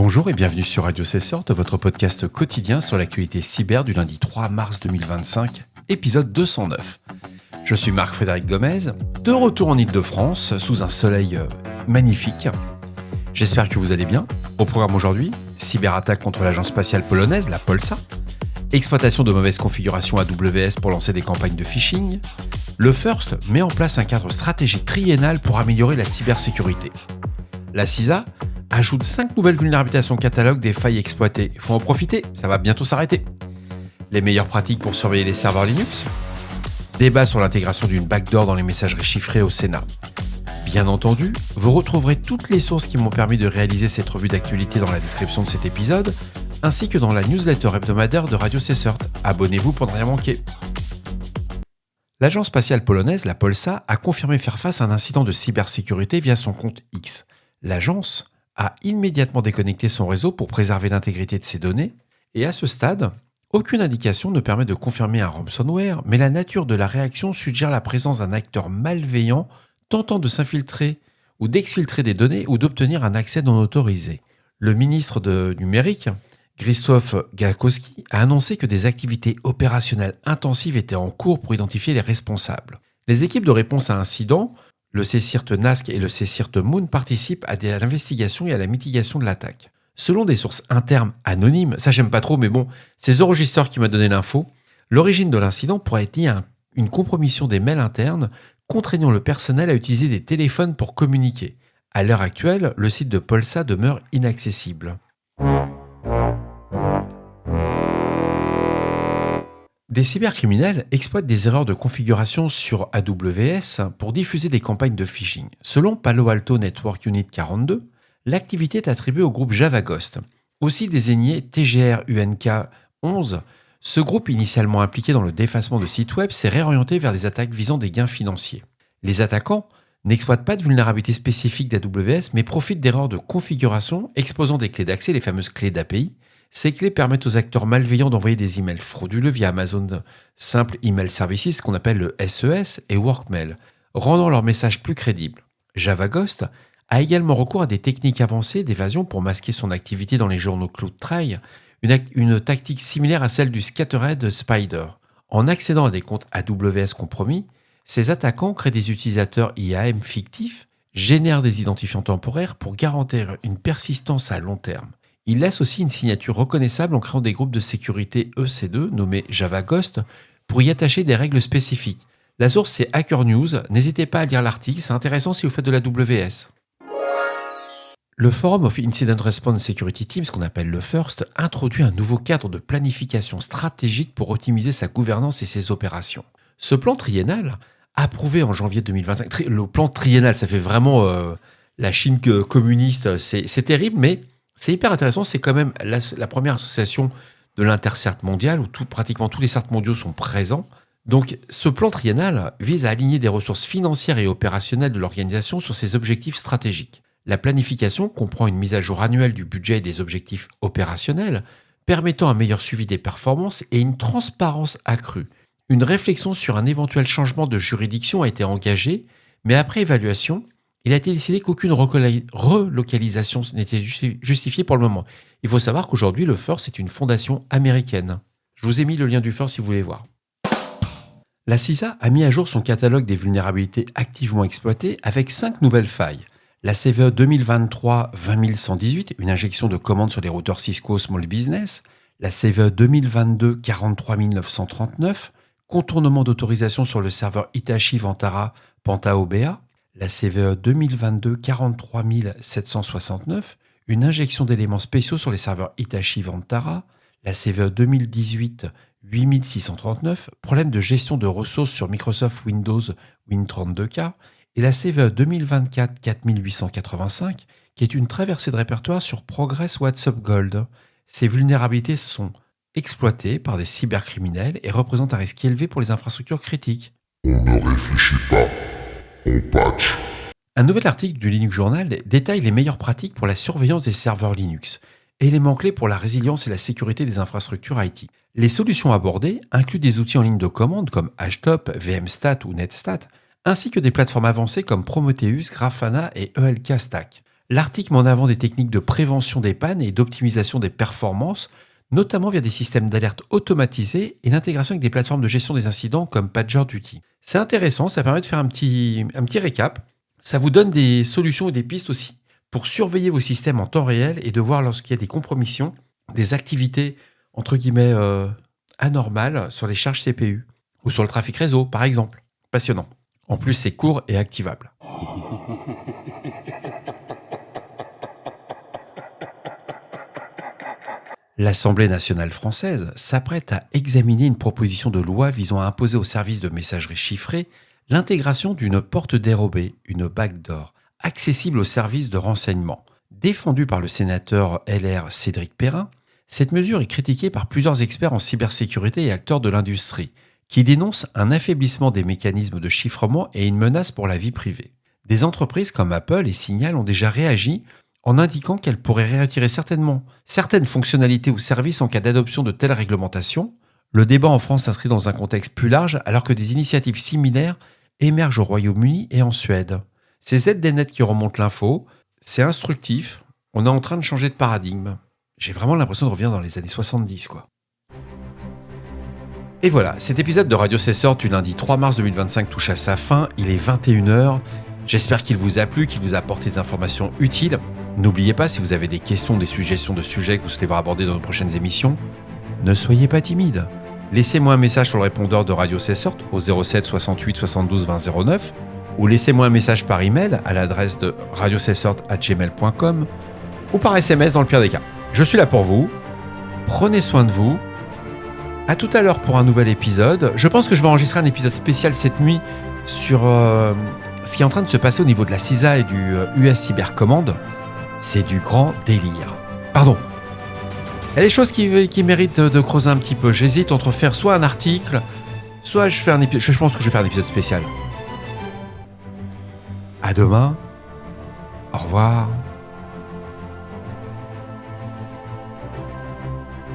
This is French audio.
Bonjour et bienvenue sur Radio Cessort, votre podcast quotidien sur l'actualité cyber du lundi 3 mars 2025, épisode 209. Je suis Marc-Frédéric Gomez, de retour en Île-de-France, sous un soleil magnifique. J'espère que vous allez bien. Au programme aujourd'hui, cyberattaque contre l'agence spatiale polonaise, la Polsa, exploitation de mauvaises configurations AWS pour lancer des campagnes de phishing, le FIRST met en place un cadre stratégique triennal pour améliorer la cybersécurité. La CISA ajoute 5 nouvelles vulnérabilités à son catalogue des failles exploitées. Il faut en profiter, ça va bientôt s'arrêter. Les meilleures pratiques pour surveiller les serveurs Linux. Débat sur l'intégration d'une backdoor dans les messageries chiffrées au Sénat. Bien entendu, vous retrouverez toutes les sources qui m'ont permis de réaliser cette revue d'actualité dans la description de cet épisode, ainsi que dans la newsletter hebdomadaire de Radio Cessort. Abonnez-vous pour ne rien manquer. L'agence spatiale polonaise, la Polsa, a confirmé faire face à un incident de cybersécurité via son compte X. L'agence a immédiatement déconnecté son réseau pour préserver l'intégrité de ses données, et à ce stade, aucune indication ne permet de confirmer un ransomware, mais la nature de la réaction suggère la présence d'un acteur malveillant tentant de s'infiltrer ou d'exfiltrer des données ou d'obtenir un accès non autorisé. Le ministre du numérique, Krzysztof Gawkowski, a annoncé que des activités opérationnelles intensives étaient en cours pour identifier les responsables. Les équipes de réponse à incidents, le CSIRT NASC et le CSIRT Moon participent à l'investigation et à la mitigation de l'attaque. Selon des sources internes anonymes, ça j'aime pas trop, mais bon, c'est The Register qui m'a donné l'info, l'origine de l'incident pourrait être liée à une compromission des mails internes contraignant le personnel à utiliser des téléphones pour communiquer. À l'heure actuelle, le site de Polsa demeure inaccessible. Des cybercriminels exploitent des erreurs de configuration sur AWS pour diffuser des campagnes de phishing. Selon Palo Alto Network Unit 42, l'activité est attribuée au groupe JavaGhost. Aussi désigné TGR-UNK 11, ce groupe initialement impliqué dans le défacement de sites web s'est réorienté vers des attaques visant des gains financiers. Les attaquants n'exploitent pas de vulnérabilités spécifiques d'AWS mais profitent d'erreurs de configuration exposant des clés d'accès, les fameuses clés d'API. Ces clés permettent aux acteurs malveillants d'envoyer des emails frauduleux via Amazon Simple Email Services, qu'on appelle le SES, et Workmail, rendant leurs messages plus crédibles. JavaGhost a également recours à des techniques avancées d'évasion pour masquer son activité dans les journaux CloudTrail, une tactique similaire à celle du Scattered Spider. En accédant à des comptes AWS compromis, ces attaquants créent des utilisateurs IAM fictifs, génèrent des identifiants temporaires pour garantir une persistance à long terme. Il laisse aussi une signature reconnaissable en créant des groupes de sécurité EC2 nommés JavaGhost pour y attacher des règles spécifiques. La source c'est Hacker News, n'hésitez pas à lire l'article, c'est intéressant si vous faites de la WS. Le Forum of Incident Response Security Teams, qu'on appelle le FIRST, introduit un nouveau cadre de planification stratégique pour optimiser sa gouvernance et ses opérations. Ce plan triennal, approuvé en janvier 2025, le plan triennal, ça fait vraiment la Chine communiste, c'est terrible, mais c'est hyper intéressant, c'est quand même la première association de l'Intercert mondial où pratiquement tous les certs mondiaux sont présents. Donc ce plan triennal vise à aligner des ressources financières et opérationnelles de l'organisation sur ses objectifs stratégiques. La planification comprend une mise à jour annuelle du budget et des objectifs opérationnels, permettant un meilleur suivi des performances et une transparence accrue. Une réflexion sur un éventuel changement de juridiction a été engagée, mais après évaluation, il a été décidé qu'aucune relocalisation n'était justifiée pour le moment. Il faut savoir qu'aujourd'hui, le FIRST est une fondation américaine. Je vous ai mis le lien du FIRST si vous voulez voir. La CISA a mis à jour son catalogue des vulnérabilités activement exploitées avec 5 nouvelles failles. La CVE 2023-20118, une injection de commandes sur les routeurs Cisco Small Business. La CVE 2022-43939, contournement d'autorisation sur le serveur Hitachi Vantara Penta-OBA. La CVE 2022-43769, une injection d'éléments spéciaux sur les serveurs Hitachi Vantara. La CVE 2018-8639, problème de gestion de ressources sur Microsoft Windows Win32K. Et la CVE 2024-4885, qui est une traversée de répertoire sur Progress WhatsApp Gold. Ces vulnérabilités sont exploitées par des cybercriminels et représentent un risque élevé pour les infrastructures critiques. On ne réfléchit pas. On patch. Un nouvel article du Linux Journal détaille les meilleures pratiques pour la surveillance des serveurs Linux, élément clé pour la résilience et la sécurité des infrastructures IT. Les solutions abordées incluent des outils en ligne de commande comme HTOP, VMstat ou Netstat, ainsi que des plateformes avancées comme Prometheus, Grafana et ELK Stack. L'article met en avant des techniques de prévention des pannes et d'optimisation des performances, notamment via des systèmes d'alerte automatisés et l'intégration avec des plateformes de gestion des incidents comme PagerDuty. C'est intéressant, ça permet de faire un petit récap. Ça vous donne des solutions et des pistes aussi pour surveiller vos systèmes en temps réel et de voir lorsqu'il y a des compromissions, des activités entre guillemets anormales sur les charges CPU ou sur le trafic réseau par exemple. Passionnant. En plus, c'est court et activable. L'Assemblée nationale française s'apprête à examiner une proposition de loi visant à imposer aux services de messagerie chiffrée l'intégration d'une porte dérobée, une backdoor, accessible aux services de renseignement. Défendue par le sénateur LR Cédric Perrin, cette mesure est critiquée par plusieurs experts en cybersécurité et acteurs de l'industrie, qui dénoncent un affaiblissement des mécanismes de chiffrement et une menace pour la vie privée. Des entreprises comme Apple et Signal ont déjà réagi en indiquant qu'elles pourraient retirer certaines fonctionnalités ou services en cas d'adoption de telles réglementations. Le débat en France s'inscrit dans un contexte plus large alors que des initiatives similaires émergent au Royaume-Uni et en Suède. C'est ZDNet qui remonte l'info, c'est instructif, on est en train de changer de paradigme. J'ai vraiment l'impression de revenir dans les années 70, quoi. Et voilà, cet épisode de Radio Cesseur du lundi 3 mars 2025 touche à sa fin, il est 21h. J'espère qu'il vous a plu, qu'il vous a apporté des informations utiles. N'oubliez pas, si vous avez des questions, des suggestions de sujets que vous souhaitez voir abordés dans nos prochaines émissions, ne soyez pas timide. Laissez-moi un message sur le répondeur de Radio Cesseur au 07 68 72 20 09 ou laissez-moi un message par email à l'adresse de radiocesseur@gmail.com ou par SMS dans le pire des cas. Je suis là pour vous. Prenez soin de vous. À tout à l'heure pour un nouvel épisode. Je pense que je vais enregistrer un épisode spécial cette nuit sur ce qui est en train de se passer au niveau de la CISA et du US Cybercommand. C'est du grand délire. Pardon. Il y a des choses qui méritent de creuser un petit peu. J'hésite entre faire soit un article, soit je fais un épisode. Je pense que je vais faire un épisode spécial. À demain. Au revoir.